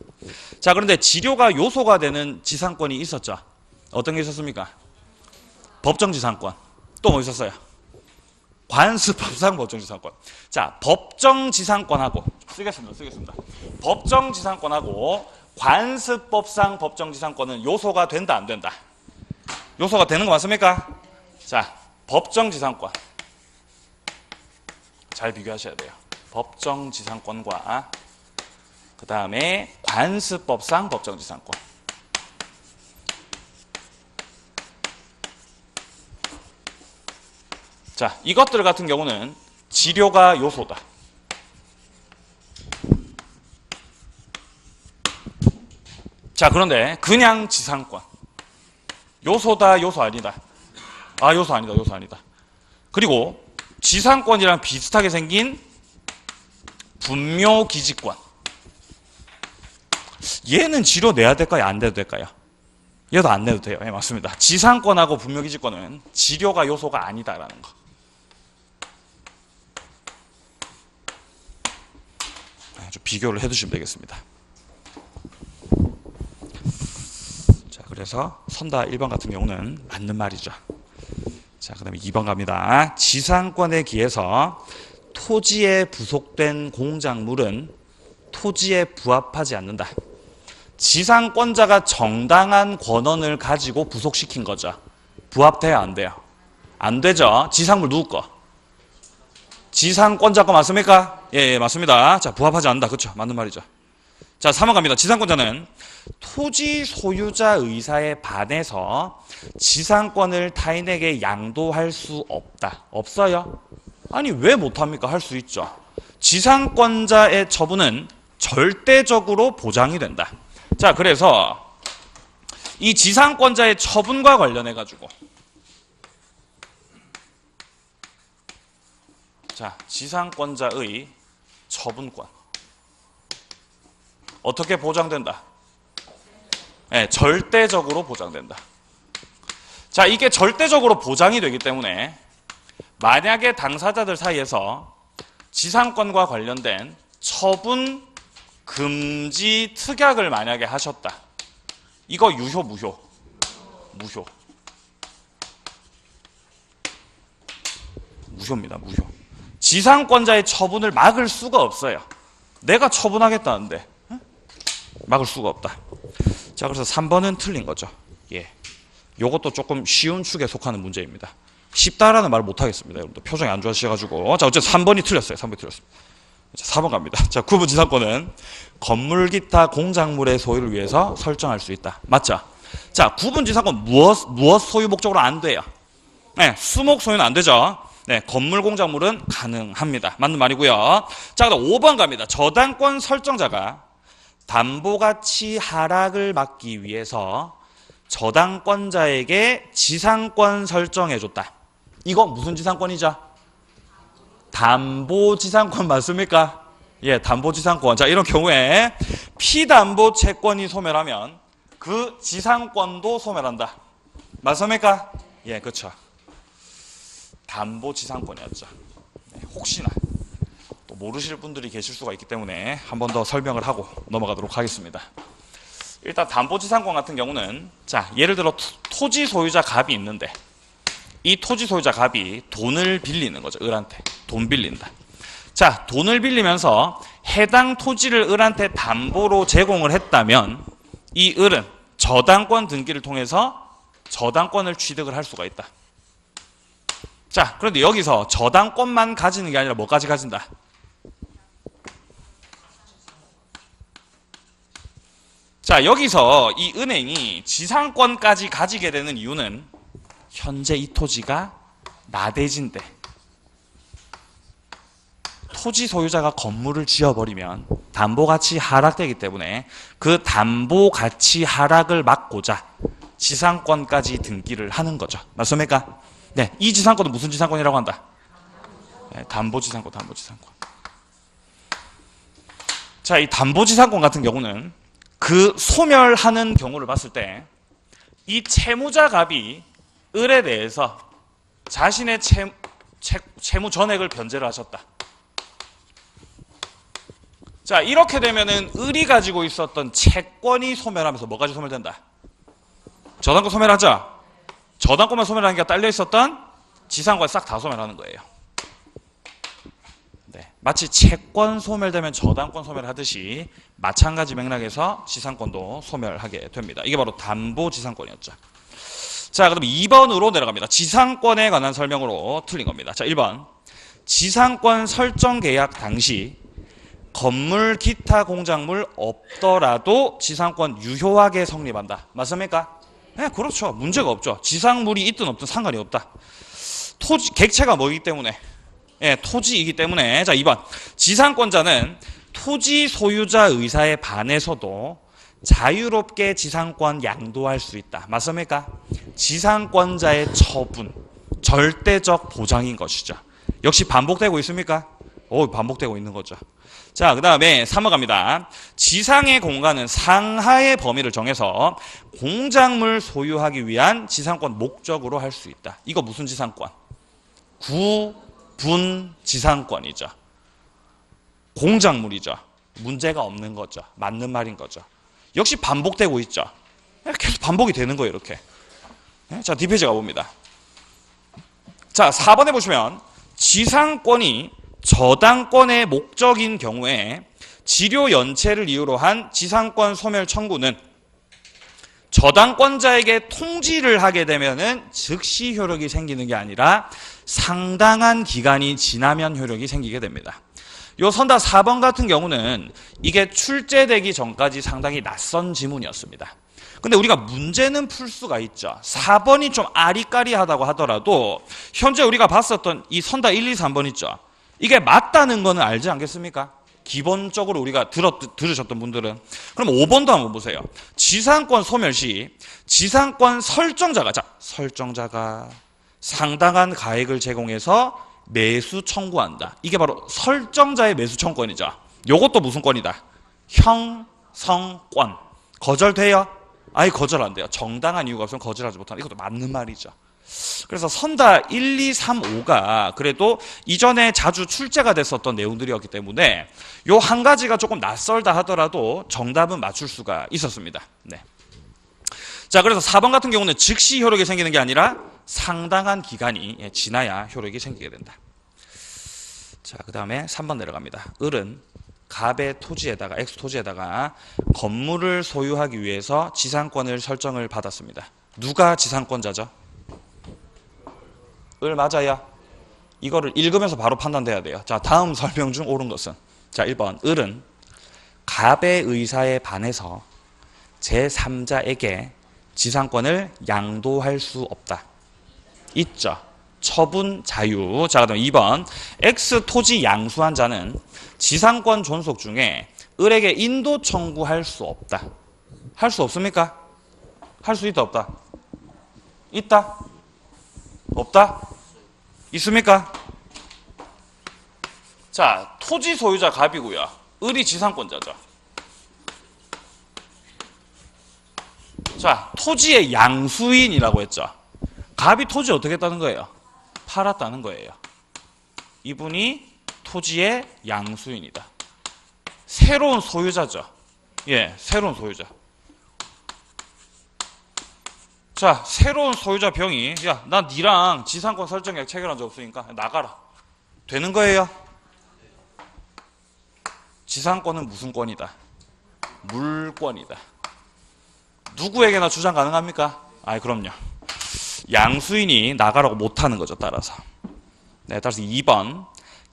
자, 그런데 지료가 요소가 되는 지상권이 있었죠. 어떤 게 있었습니까? 법정지상권. 또 뭐 있었어요? 관습법상 법정지상권. 자, 법정지상권하고 쓰겠습니다. 법정지상권하고 관습법상 법정지상권은 요소가 된다 안 된다? 요소가 되는 거 맞습니까? 자, 법정지상권 잘 비교하셔야 돼요. 법정지상권과 그 다음에 관습법상 법정지상권. 자, 이것들 같은 경우는 지료가 요소다. 자, 그런데 그냥 지상권. 요소다, 요소 아니다. 아, 요소 아니다, 요소 아니다. 그리고 지상권이랑 비슷하게 생긴 분묘기지권. 얘는 지료 내야 될까요? 안 내도 될까요? 얘도 안 내도 돼요. 네, 맞습니다. 지상권하고 분묘기지권은 지료가 요소가 아니다라는 거. 좀 비교를 해두시면 되겠습니다. 자, 그래서 선다 1번 같은 경우는 맞는 말이죠. 자, 그 다음에 2번 갑니다. 지상권에 기해서 토지에 부속된 공작물은 토지에 부합하지 않는다. 지상권자가 정당한 권한을 가지고 부속시킨 거죠. 부합돼요, 안 돼요? 안 되죠. 지상물 누구 거? 지상권자 거 맞습니까? 예, 맞습니다. 자, 부합하지 않는다. 그렇죠. 맞는 말이죠. 자, 3번 갑니다. 지상권자는 토지 소유자 의사에 반해서 지상권을 타인에게 양도할 수 없다. 없어요? 아니, 왜 못합니까? 할 수 있죠. 지상권자의 처분은 절대적으로 보장이 된다. 자, 그래서 이 지상권자의 처분과 관련해 가지고, 자, 지상권자의 처분권 어떻게 보장된다? 네, 절대적으로 보장된다. 자, 이게 절대적으로 보장이 되기 때문에 만약에 당사자들 사이에서 지상권과 관련된 처분 금지 특약을 만약에 하셨다. 이거 유효, 무효? 무효. 무효입니다, 무효. 지상권자의 처분을 막을 수가 없어요. 내가 처분하겠다는데 막을 수가 없다. 자, 그래서 3번은 틀린 거죠. 예. 요것도 조금 쉬운 축에 속하는 문제입니다. 쉽다라는 말을 못 하겠습니다. 여러분들 표정이 안 좋아지셔가지고. 자, 어쨌든 3번이 틀렸어요. 3번이 틀렸습니다. 자, 4번 갑니다. 자, 구분 지상권은 건물 기타 공작물의 소유를 위해서 설정할 수 있다. 맞죠? 자, 구분 지상권 무엇 소유 목적으로 안 돼요? 네, 수목 소유는 안 되죠. 네, 건물 공작물은 가능합니다. 맞는 말이고요. 자, 그다음 5번 갑니다. 저당권 설정자가 담보가치 하락을 막기 위해서 저당권자에게 지상권 설정해줬다. 이거 무슨 지상권이죠? 담보지상권 맞습니까? 예, 담보지상권. 자, 이런 경우에 피담보 채권이 소멸하면 그 지상권도 소멸한다. 맞습니까? 예, 그렇죠. 담보지상권이었죠. 네, 혹시나 또 모르실 분들이 계실 수가 있기 때문에 한 번 더 설명을 하고 넘어가도록 하겠습니다. 일단 담보지상권 같은 경우는, 자, 예를 들어 토지 소유자 갑이 있는데 이 토지 소유자 갑이 돈을 빌리는 거죠. 을한테 돈 빌린다. 자, 돈을 빌리면서 해당 토지를 을한테 담보로 제공을 했다면 이 을은 저당권 등기를 통해서 저당권을 취득을 할 수가 있다. 자, 그런데 여기서 저당권만 가지는 게 아니라 뭐까지 가진다? 자, 여기서 이 은행이 지상권까지 가지게 되는 이유는 현재 이 토지가 나대지인데 토지 소유자가 건물을 지어버리면 담보가치 하락되기 때문에 그 담보가치 하락을 막고자 지상권까지 등기를 하는 거죠. 맞습니까? 네, 이 지상권은 무슨 지상권이라고 한다? 네, 담보지상권, 담보지상권. 자, 이 담보지상권 같은 경우는 그 소멸하는 경우를 봤을 때 이 채무자 갑이 을에 대해서 자신의 채무 전액을 변제를 하셨다. 자, 이렇게 되면은 을이 가지고 있었던 채권이 소멸하면서 뭐까지 소멸된다? 저당권 소멸하죠? 저당권만 소멸하는 게 딸려 있었던 지상권 싹 다 소멸하는 거예요. 네, 마치 채권 소멸되면 저당권 소멸하듯이 마찬가지 맥락에서 지상권도 소멸하게 됩니다. 이게 바로 담보지상권이었죠. 자, 그럼 2번으로 내려갑니다. 지상권에 관한 설명으로 틀린 겁니다. 자, 1번. 지상권 설정 계약 당시 건물 기타 공작물 없더라도 지상권 유효하게 성립한다. 맞습니까? 네, 그렇죠. 문제가 없죠. 지상물이 있든 없든 상관이 없다. 토지, 객체가 뭐이기 때문에? 예, 토지이기 때문에. 자, 2번. 지상권자는 토지 소유자 의사에 반해서도 자유롭게 지상권 양도할 수 있다. 맞습니까? 지상권자의 처분, 절대적 보장인 것이죠. 역시 반복되고 있습니까? 반복되고 있는 거죠. 자, 그 다음에 3번 갑니다. 지상의 공간은 상하의 범위를 정해서 공작물 소유하기 위한 지상권 목적으로 할 수 있다. 이거 무슨 지상권? 구분 지상권이죠. 공작물이죠. 문제가 없는 거죠. 맞는 말인 거죠. 역시 반복되고 있죠. 계속 반복이 되는 거예요, 이렇게. 자, 뒷페이지 가봅니다. 자, 4번에 보시면 지상권이 저당권의 목적인 경우에 지료 연체를 이유로 한 지상권 소멸 청구는 저당권자에게 통지를 하게 되면은 즉시 효력이 생기는 게 아니라 상당한 기간이 지나면 효력이 생기게 됩니다. 요 선다 4번 같은 경우는 이게 출제되기 전까지 상당히 낯선 지문이었습니다. 근데 우리가 문제는 풀 수가 있죠. 4번이 좀 아리까리하다고 하더라도 현재 우리가 봤었던 이 선다 1, 2, 3번 있죠. 이게 맞다는 거는 알지 않겠습니까? 기본적으로 우리가 들으셨던 분들은. 그럼 5번도 한번 보세요. 지상권 소멸 시 지상권 설정자가, 자, 설정자가 상당한 가액을 제공해서 매수 청구한다. 이게 바로 설정자의 매수 청구권이죠. 요것도 무슨 권이다? 형성권. 거절돼요? 아예 거절 안 돼요. 정당한 이유가 없으면 거절하지 못한다. 이것도 맞는 말이죠. 그래서 선다 1, 2, 3, 5가 그래도 이전에 자주 출제가 됐었던 내용들이었기 때문에 요 한 가지가 조금 낯설다 하더라도 정답은 맞출 수가 있었습니다. 네. 자, 그래서 4번 같은 경우는 즉시 효력이 생기는 게 아니라 상당한 기간이 지나야 효력이 생기게 된다. 자, 그 다음에 3번 내려갑니다. 을은 갑의 토지에다가, X토지에다가 건물을 소유하기 위해서 지상권을 설정을 받았습니다. 누가 지상권자죠? 을 맞아요? 이거를 읽으면서 바로 판단돼야 돼요. 자, 다음 설명 중 옳은 것은, 자, 1번 을은 갑의 의사에 반해서 제3자에게 지상권을 양도할 수 없다. 있죠. 처분 자유. 자, 그다음 2번 X 토지 양수한 자는 지상권 존속 중에 을에게 인도 청구할 수 없다. 할 수 없습니까? 할 수 있다 없다? 있다? 없다? 있습니까? 자, 토지 소유자 갑이고요. 을이 지상권자죠. 자, 토지의 양수인이라고 했죠. 갑이 토지 어떻게 했다는 거예요? 팔았다는 거예요. 이분이 토지의 양수인이다. 새로운 소유자죠. 예, 새로운 소유자. 자, 새로운 소유자 병이, 야, 나 니랑 지상권 설정약 체결한 적 없으니까 나가라. 되는 거예요? 지상권은 무슨 권이다? 물권이다. 누구에게나 주장 가능합니까? 아이, 그럼요. 양수인이 나가라고 못하는 거죠, 따라서. 네, 따라서 2번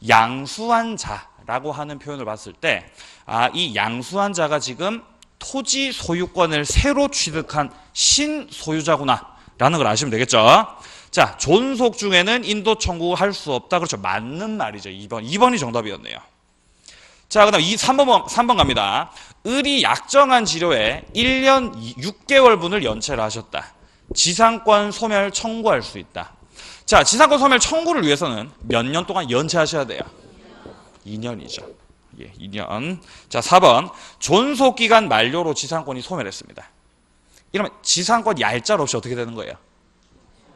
양수한 자라고 하는 표현을 봤을 때, 아, 이 양수한 자가 지금 토지 소유권을 새로 취득한 신소유자구나 라는 걸 아시면 되겠죠. 자, 존속 중에는 인도 청구할 수 없다. 그렇죠. 맞는 말이죠. 2번이 정답이었네요. 자, 그 다음 3번 갑니다. 을이 약정한 지료에 1년 6개월분을 연체를 하셨다. 지상권 소멸 청구할 수 있다. 자, 지상권 소멸 청구를 위해서는 몇 년 동안 연체하셔야 돼요? 2년이죠. 예, 2년. 자, 4번 존속기간 만료로 지상권이 소멸했습니다. 이러면 지상권 얄짤 없이 어떻게 되는 거예요?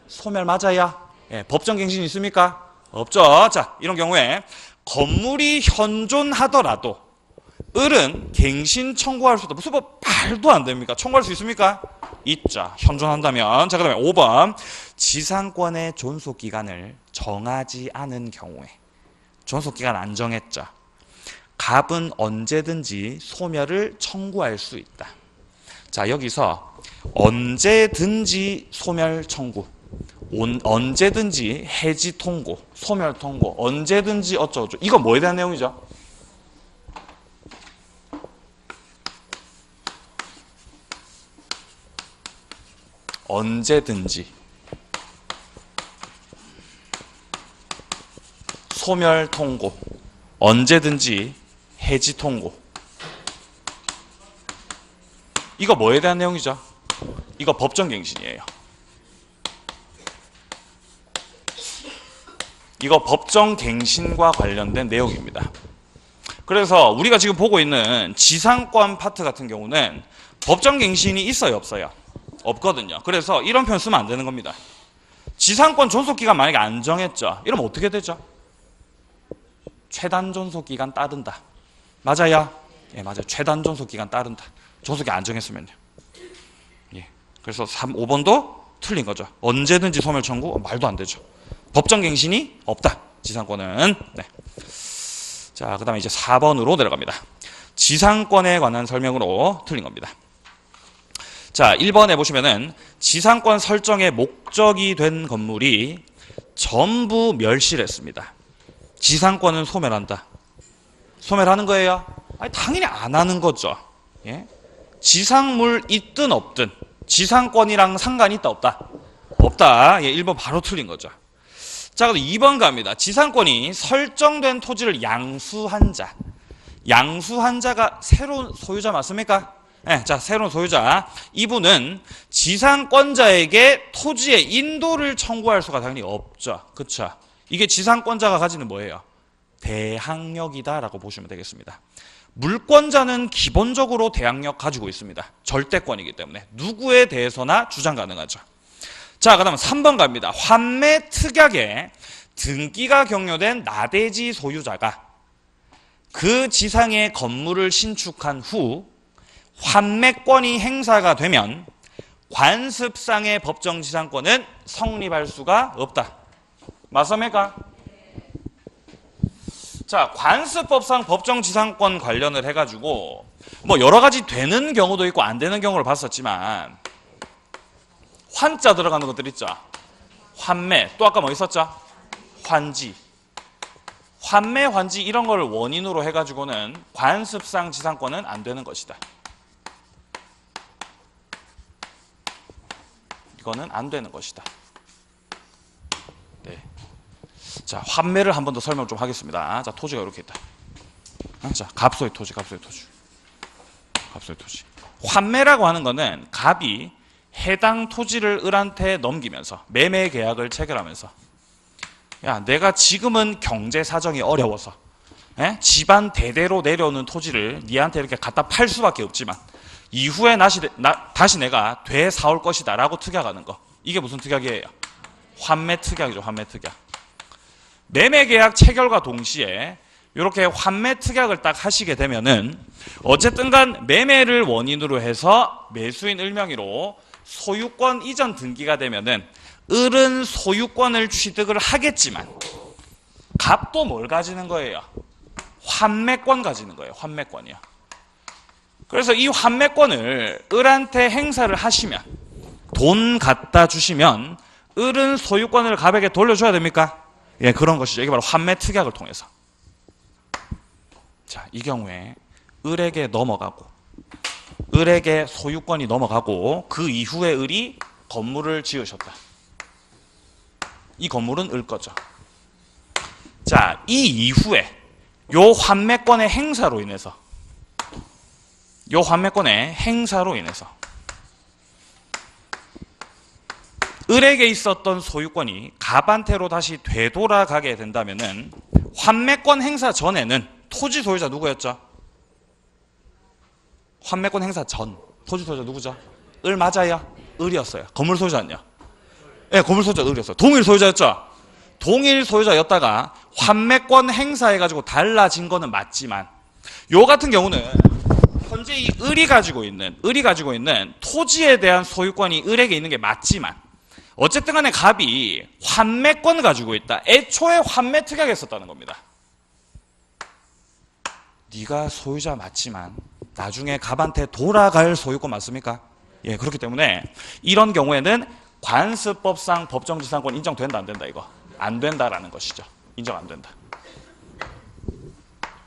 소멸 맞아요? 예, 법정갱신이 있습니까? 없죠. 자, 이런 경우에 건물이 현존하더라도 을은 갱신 청구할 수 있다. 무슨 말도 안 됩니까? 청구할 수 있습니까? 있죠. 현존한다면. 자, 그 다음에 5번 지상권의 존속기간을 정하지 않은 경우에 존속기간 안 정했죠. 갑은 언제든지 소멸을 청구할 수 있다. 자, 여기서 언제든지 소멸 청구, 언제든지 해지 통고, 소멸 통고, 언제든지 어쩌고저쩌고. 이거 뭐에 대한 내용이죠? 언제든지. 소멸 통고, 언제든지 해지 통고. 이거 뭐에 대한 내용이죠? 이거 법정갱신이에요. 이거 법정갱신과 관련된 내용입니다. 그래서 우리가 지금 보고 있는 지상권 파트 같은 경우는 법정갱신이 있어요, 없어요? 없거든요. 그래서 이런 표현 쓰면 안 되는 겁니다. 지상권 존속기간 만약에 안 정했죠? 이러면 어떻게 되죠? 최단 존속기간 따른다. 맞아요? 예, 맞아요. 최단 존속기간 따른다. 존속기 안 정했으면요. 예. 그래서 5번도 틀린 거죠. 언제든지 소멸 청구 말도 안 되죠. 법정갱신이 없다. 지상권은. 네. 자, 그 다음에 이제 4번으로 내려갑니다. 지상권에 관한 설명으로 틀린 겁니다. 자, 1번에 보시면은 지상권 설정의 목적이 된 건물이 전부 멸실했습니다. 지상권은 소멸한다. 소멸하는 거예요? 아니, 당연히 안 하는 거죠. 예? 지상물 있든 없든 지상권이랑 상관이 있다 없다? 없다. 예, 1번 바로 틀린 거죠. 자, 그럼 2번 갑니다. 지상권이 설정된 토지를 양수한 자. 양수한 자가 새로운 소유자 맞습니까? 네, 자, 새로운 소유자. 이분은 지상권자에게 토지의 인도를 청구할 수가 당연히 없죠. 그쵸? 이게 지상권자가 가지는 뭐예요? 대항력이다라고 보시면 되겠습니다. 물권자는 기본적으로 대항력 가지고 있습니다. 절대권이기 때문에 누구에 대해서나 주장 가능하죠. 자, 그 다음 3번 갑니다. 환매 특약에 등기가 경료된 나대지 소유자가 그 지상의 건물을 신축한 후 환매권이 행사가 되면 관습상의 법정지상권은 성립할 수가 없다. 맞습니까? 자, 관습법상 법정지상권 관련을 해가지고 뭐 여러 가지 되는 경우도 있고 안 되는 경우를 봤었지만 환자 들어가는 것들 있죠. 환매, 또 아까 뭐 있었죠? 환지. 환매, 환지 이런 걸 원인으로 해가지고는 관습상 지상권은 안 되는 것이다. 이거는 안 되는 것이다. 네. 자, 환매를 한 번 더 설명 좀 하겠습니다. 자, 토지가 이렇게 있다. 자, 갑소의 토지, 갑소의 토지. 갑소의 토지. 환매라고 하는 거는 갑이 해당 토지를 을한테 넘기면서 매매 계약을 체결하면서 야, 내가 지금은 경제 사정이 어려워서 집안 대대로 내려오는 토지를 니한테 이렇게 갖다 팔 수밖에 없지만 이후에 다시 내가 되사올 것이다 라고 특약하는 거. 이게 무슨 특약이에요? 환매 특약이죠. 환매 특약. 매매 계약 체결과 동시에 이렇게 환매 특약을 딱 하시게 되면은 어쨌든 간 매매를 원인으로 해서 매수인 을명의로 소유권 이전 등기가 되면은 을은 소유권을 취득을 하겠지만 갑도 뭘 가지는 거예요? 환매권 가지는 거예요. 환매권이요. 그래서 이 환매권을 을한테 행사를 하시면 돈 갖다 주시면 을은 소유권을 갑에게 돌려줘야 됩니까? 예, 그런 것이죠. 이게 바로 환매 특약을 통해서. 자, 이 경우에 을에게 넘어가고 을에게 소유권이 넘어가고 그 이후에 을이 건물을 지으셨다. 이 건물은 을 거죠. 자, 이 이후에 요 환매권의 행사로 인해서 을에게 있었던 소유권이 갑한테로 다시 되돌아가게 된다면은 환매권 행사 전에는 토지 소유자 누구였죠? 환매권 행사 전 토지 소유자 누구죠? 을 맞아요? 을이었어요. 건물 소유자는요? 네, 건물 소유자 을이었어요. 동일 소유자였죠? 동일 소유자였다가 환매권 행사해가지고 달라진 거는 맞지만 요 같은 경우는 현재 이 을이 가지고 있는 토지에 대한 소유권이 을에게 있는 게 맞지만 어쨌든 간에 갑이 환매권 가지고 있다. 애초에 환매 특약했었다는 겁니다. 네가 소유자 맞지만 나중에 갑한테 돌아갈 소유권 맞습니까? 예, 그렇기 때문에 이런 경우에는 관습법상 법정지상권 인정된다 안 된다 이거? 안 된다라는 것이죠. 인정 안 된다.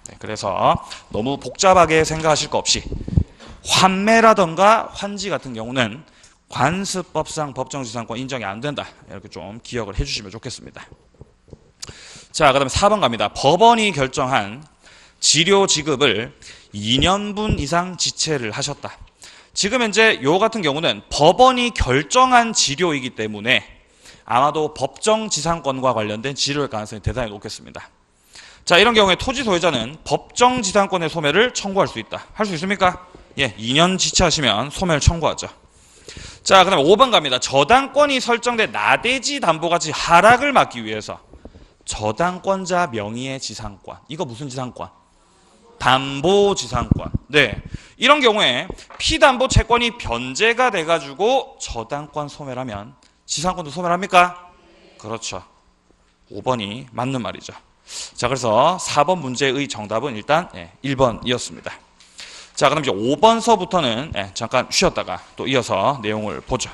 네, 그래서 너무 복잡하게 생각하실 거 없이 환매라던가 환지 같은 경우는 관습법상 법정지상권 인정이 안 된다. 이렇게 좀 기억을 해주시면 좋겠습니다. 자, 그다음에 4번 갑니다. 법원이 결정한 지료 지급을 2년분 이상 지체를 하셨다. 지금 현재 요 같은 경우는 법원이 결정한 지료이기 때문에 아마도 법정 지상권과 관련된 지료일 가능성이 대단히 높겠습니다. 자, 이런 경우에 토지 소유자는 법정 지상권의 소멸을 청구할 수 있다. 할 수 있습니까? 예, 2년 지체하시면 소멸 청구하죠. 자, 그다음에 5번 갑니다. 저당권이 설정된 나대지 담보가치 하락을 막기 위해서 저당권자 명의의 지상권. 이거 무슨 지상권? 담보지상권. 네, 이런 경우에 피담보 채권이 변제가 돼가지고 저당권 소멸하면 지상권도 소멸합니까? 그렇죠. 5번이 맞는 말이죠. 자, 그래서 4번 문제의 정답은 일단 1번이었습니다. 자, 그럼 이제 5번서부터는 잠깐 쉬었다가 또 이어서 내용을 보죠.